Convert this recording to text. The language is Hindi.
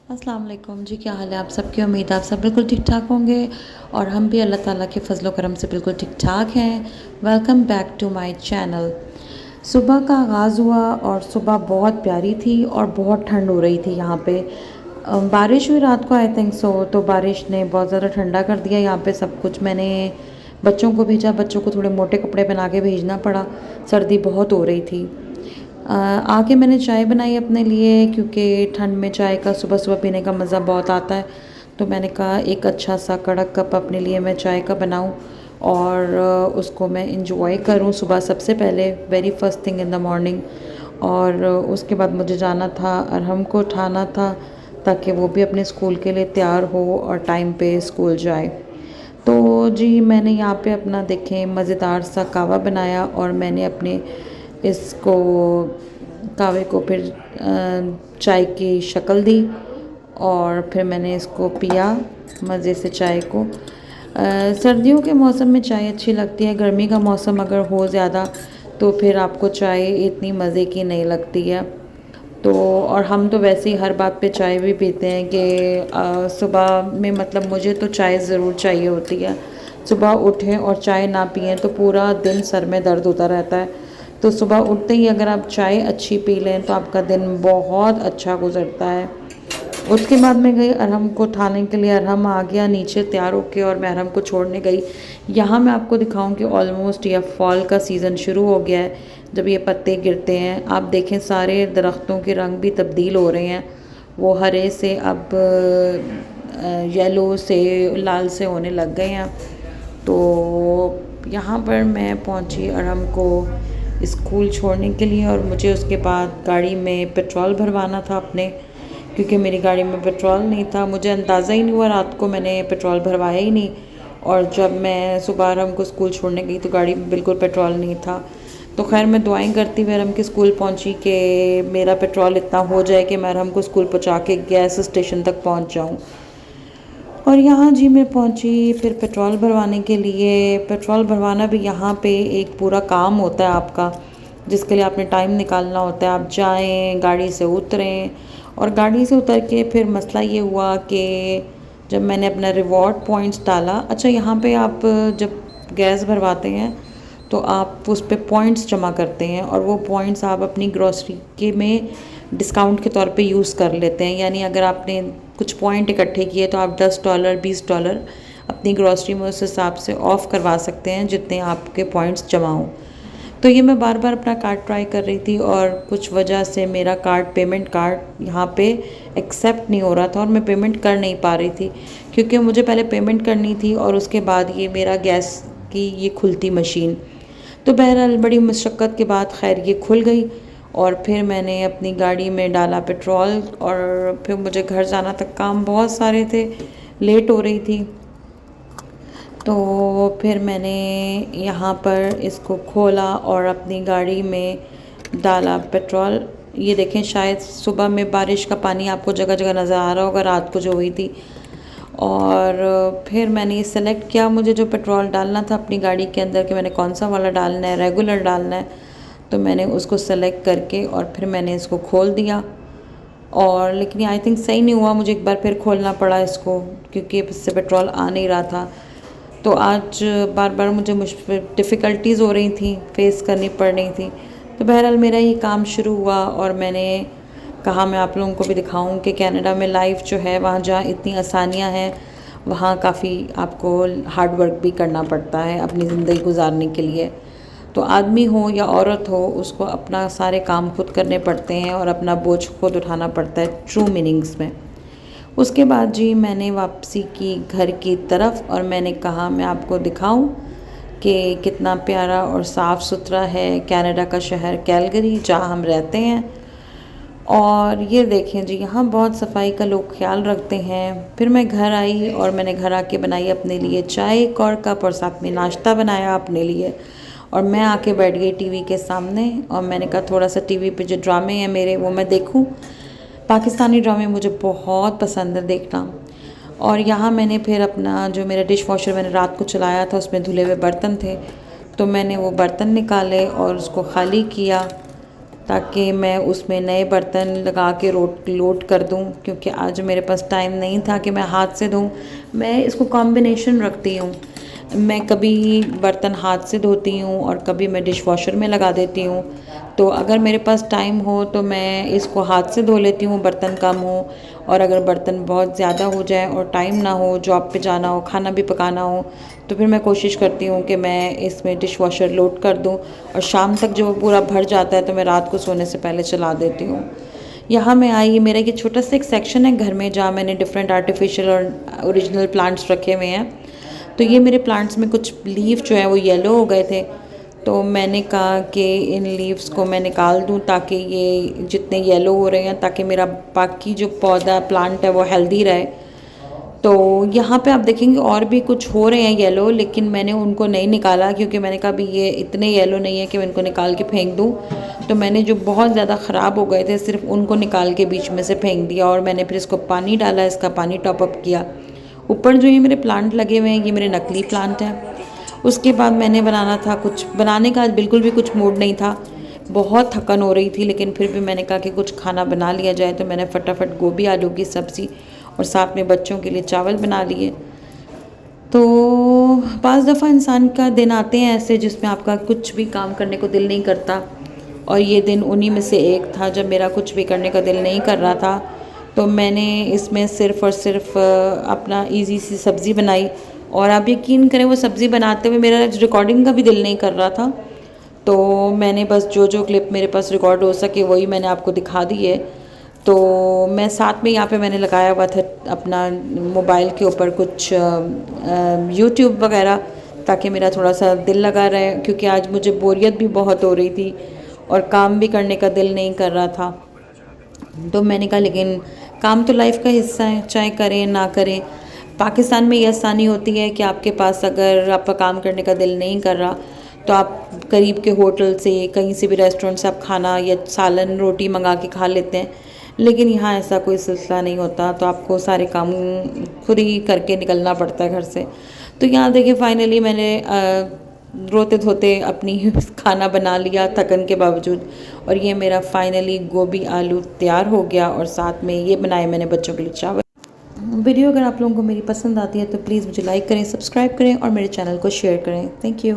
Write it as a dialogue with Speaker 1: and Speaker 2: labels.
Speaker 1: अस्सलाम वालेकुम जी, क्या हाल है आप सबकी। उम्मीद आप सब बिल्कुल ठीक ठाक होंगे और हम भी अल्लाह ताला के फ़ज़ल व करम से बिल्कुल ठीक ठाक हैं। Welcome back to my channel. सुबह का आगाज़ हुआ और सुबह बहुत प्यारी थी और बहुत ठंड हो रही थी यहाँ पे। बारिश हुई रात को, आई थिंक सो, तो बारिश ने बहुत ज़्यादा ठंडा कर दिया यहाँ पे सब कुछ। मैंने बच्चों को भेजा, बच्चों को थोड़े मोटे कपड़े पहना के भेजना पड़ा, सर्दी बहुत हो रही थी। आके मैंने चाय बनाई अपने लिए, क्योंकि ठंड में चाय का सुबह सुबह पीने का मज़ा बहुत आता है। तो मैंने कहा एक अच्छा सा कड़क कप अपने लिए मैं चाय का बनाऊं और उसको मैं इंजॉय करूं सुबह सबसे पहले, very first thing in the morning. और उसके बाद मुझे जाना था, अरहम को उठाना था ताकि वो भी अपने स्कूल के लिए तैयार हो और टाइम पे स्कूल जाए। तो जी मैंने यहाँ पे अपना देखें मज़ेदार सा कहवा बनाया और मैंने अपने इसको कहवे को फिर चाय की शक्ल दी और फिर मैंने इसको पिया मज़े से चाय को। सर्दियों के मौसम में चाय अच्छी लगती है, गर्मी का मौसम अगर हो ज़्यादा तो फिर आपको चाय इतनी मज़े की नहीं लगती है। तो और हम तो वैसे ही हर बात पे चाय भी पीते हैं कि सुबह में मतलब मुझे तो चाय ज़रूर चाहिए होती है। सुबह उठें और चाय ना पिएं तो पूरा दिन सर में दर्द होता रहता है। तो सुबह उठते ही अगर आप चाय अच्छी पी लें तो आपका दिन बहुत अच्छा गुजरता है। उसके बाद मैं गई अरहम को उठाने के लिए। अरहम आ गया नीचे तैयार होके और मैं अरहम को छोड़ने गई। यहाँ मैं आपको दिखाऊं कि ऑलमोस्ट यह फॉल का सीज़न शुरू हो गया है। जब ये पत्ते गिरते हैं आप देखें सारे दरख्तों के रंग भी तब्दील हो रहे हैं, वो हरे से अब येलो से लाल से होने लग गए हैं। तो यहाँ पर मैं पहुँची अरहम को स्कूल छोड़ने के लिए और मुझे उसके बाद गाड़ी में पेट्रोल भरवाना था अपने, क्योंकि मेरी गाड़ी में पेट्रोल नहीं था। मुझे अंदाज़ा ही नहीं हुआ, रात को मैंने पेट्रोल भरवाया ही नहीं। और जब मैं सुबह अरहम को स्कूल छोड़ने गई तो गाड़ी में बिल्कुल पेट्रोल नहीं था। तो खैर मैं दुआएं करती हुए अरहम के स्कूल पहुंची कि मेरा पेट्रोल इतना हो जाए कि मैं अरहम को स्कूल पहुंचा के गैस स्टेशन तक पहुंच जाऊं। और यहाँ जी मैं पहुंची फिर पेट्रोल भरवाने के लिए। पेट्रोल भरवाना भी यहाँ पे एक पूरा काम होता है आपका, जिसके लिए आपने टाइम निकालना होता है। आप जाएं, गाड़ी से उतरें और गाड़ी से उतर के फिर मसला ये हुआ कि जब मैंने अपना रिवॉर्ड पॉइंट्स डाला। अच्छा, यहाँ पे आप जब गैस भरवाते हैं तो आप उस पर पॉइंट्स जमा करते हैं और वो पॉइंट्स आप अपनी ग्रॉसरी के में डिस्काउंट के तौर पे यूज़ कर लेते हैं। यानी अगर आपने कुछ पॉइंट इकट्ठे किए तो आप $10 $20 अपनी ग्रॉसरी में उस हिसाब से ऑफ़ करवा सकते हैं जितने आपके पॉइंट्स जमा हों। तो ये मैं बार बार अपना कार्ड ट्राई कर रही थी और कुछ वजह से मेरा कार्ड, पेमेंट कार्ड यहाँ पे एक्सेप्ट नहीं हो रहा था और मैं पेमेंट कर नहीं पा रही थी, क्योंकि मुझे पहले पेमेंट करनी थी और उसके बाद ये मेरा गैस की ये खुलती मशीन। तो बहरहाल बड़ी मुशक्क़त के बाद खैर ये खुल गई और फिर मैंने अपनी गाड़ी में डाला पेट्रोल और फिर मुझे घर जाना था। काम बहुत सारे थे, लेट हो रही थी। तो फिर मैंने यहाँ पर इसको खोला और अपनी गाड़ी में डाला पेट्रोल। ये देखें, शायद सुबह में बारिश का पानी आपको जगह जगह नज़र आ रहा होगा, रात को जो हुई थी। और फिर मैंने ये सेलेक्ट किया, मुझे जो पेट्रोल डालना था अपनी गाड़ी के अंदर कि मैंने कौन सा वाला डालना है, रेगुलर डालना है। तो मैंने उसको सेलेक्ट करके और फिर मैंने इसको खोल दिया। और लेकिन आई थिंक सही नहीं हुआ, मुझे एक बार फिर खोलना पड़ा इसको, क्योंकि इससे पेट्रोल आ नहीं रहा था। तो आज बार बार मुझे डिफ़िकल्टीज़ हो रही थी, फेस करनी पड़ रही थी। तो बहरहाल मेरा ये काम शुरू हुआ और मैंने कहा मैं आप लोगों को भी दिखाऊं कि कनाडा में लाइफ जो है, वहाँ जहाँ इतनी आसानियाँ हैं वहाँ काफ़ी आपको हार्ड वर्क भी करना पड़ता है अपनी ज़िंदगी गुजारने के लिए। तो आदमी हो या औरत हो, उसको अपना सारे काम खुद करने पड़ते हैं और अपना बोझ खुद उठाना पड़ता है ट्रू मीनिंग्स में। उसके बाद जी मैंने वापसी की घर की तरफ और मैंने कहा मैं आपको दिखाऊं कि कितना प्यारा और साफ़ सुथरा है कनाडा का शहर कैलगरी, जहाँ हम रहते हैं। और ये देखें जी, यहाँ बहुत सफाई का लोग ख्याल रखते हैं। फिर मैं घर आई और मैंने घर आके बनाई अपने लिए चाय, एक और कप, और साथ में नाश्ता बनाया अपने लिए। और मैं आके बैठ गई टीवी के सामने और मैंने कहा थोड़ा सा टीवी पे जो ड्रामे हैं मेरे वो मैं देखूं। पाकिस्तानी ड्रामे मुझे बहुत पसंद है देखना। और यहाँ मैंने फिर अपना जो मेरा डिश वॉशर मैंने रात को चलाया था उसमें धुले हुए बर्तन थे, तो मैंने वो बर्तन निकाले और उसको खाली किया ताकि मैं उसमें नए बर्तन लगा के लोड कर दूं, क्योंकि आज मेरे पास टाइम नहीं था कि मैं हाथ से धोऊं। मैं इसको कॉम्बिनेशन रखती हूँ, मैं कभी बर्तन हाथ से धोती हूँ और कभी मैं डिश वॉशर में लगा देती हूँ। तो अगर मेरे पास टाइम हो तो मैं इसको हाथ से धो लेती हूँ, बर्तन कम हो, और अगर बर्तन बहुत ज़्यादा हो जाए और टाइम ना हो, जॉब पे जाना हो, खाना भी पकाना हो, तो फिर मैं कोशिश करती हूँ कि मैं इसमें डिश वॉशर लोड कर दूँ, और शाम तक जब वो पूरा भर जाता है तो मैं रात को सोने से पहले चला देती हूँ। यहाँ मैं आई, मेरा ये छोटा सा एक सेक्शन है घर में जहाँ मैंने डिफरेंट आर्टिफिशियल और ओरिजिनल प्लांट्स रखे हुए हैं। तो ये मेरे प्लांट्स में कुछ लीफ जो है वो येलो हो गए थे, तो मैंने कहा कि इन लीव्स को मैं निकाल दूं ताकि ये जितने येलो हो रहे हैं, ताकि मेरा बाकी जो पौधा प्लांट है वो हेल्दी रहे। तो यहाँ पे आप देखेंगे और भी कुछ हो रहे हैं येलो, लेकिन मैंने उनको नहीं निकाला क्योंकि मैंने कहा भी ये इतने येलो नहीं है कि मैं इनको निकाल के फेंक दूँ। तो मैंने जो बहुत ज़्यादा ख़राब हो गए थे सिर्फ उनको निकाल के बीच में से फेंक दिया, और मैंने फिर इसको पानी डाला, इसका पानी टॉप अप किया। ऊपर जो ये मेरे प्लांट लगे हुए हैं ये मेरे नकली प्लांट हैं। उसके बाद मैंने बनाना था, कुछ बनाने का आज बिल्कुल भी कुछ मूड नहीं था, बहुत थकन हो रही थी, लेकिन फिर भी मैंने कहा कि कुछ खाना बना लिया जाए। तो मैंने फटाफट गोभी आलू की सब्ज़ी और साथ में बच्चों के लिए चावल बना लिए। तो पाँच दफ़ा इंसान का दिन आते हैं ऐसे जिसमें आपका कुछ भी काम करने को दिल नहीं करता, और ये दिन उन्हीं में से एक था जब मेरा कुछ भी करने का दिल नहीं कर रहा था। तो मैंने इसमें सिर्फ़ और सिर्फ अपना इजी सी सब्ज़ी बनाई, और आप यकीन करें वो सब्ज़ी बनाते हुए मेरा रिकॉर्डिंग का भी दिल नहीं कर रहा था। तो मैंने बस जो जो क्लिप मेरे पास रिकॉर्ड हो सके वही मैंने आपको दिखा दी है। तो मैं साथ में यहाँ पे मैंने लगाया हुआ था अपना मोबाइल के ऊपर कुछ यूट्यूब वगैरह, ताकि मेरा थोड़ा सा दिल लगा रहे, क्योंकि आज मुझे बोरियत भी बहुत हो रही थी और काम भी करने का दिल नहीं कर रहा था। तो मैंने कहा लेकिन काम तो लाइफ का हिस्सा है, चाहे करें ना करें। पाकिस्तान में ये आसानी होती है कि आपके पास अगर आपका काम करने का दिल नहीं कर रहा तो आप करीब के होटल से, कहीं से भी रेस्टोरेंट से आप खाना या सालन रोटी मंगा के खा लेते हैं। लेकिन यहाँ ऐसा कोई सिलसिला नहीं होता, तो आपको सारे काम खुद ही करके निकलना पड़ता है घर से। तो यहाँ देखिए फाइनली मैंने रोते धोते अपनी खाना बना लिया थकन के बावजूद, और ये मेरा फाइनली गोभी आलू तैयार हो गया, और साथ में ये बनाए मैंने बच्चों के लिए चावल। वीडियो अगर आप लोगों को मेरी पसंद आती है तो प्लीज़ मुझे लाइक करें, सब्सक्राइब करें और मेरे चैनल को शेयर करें। Thank you.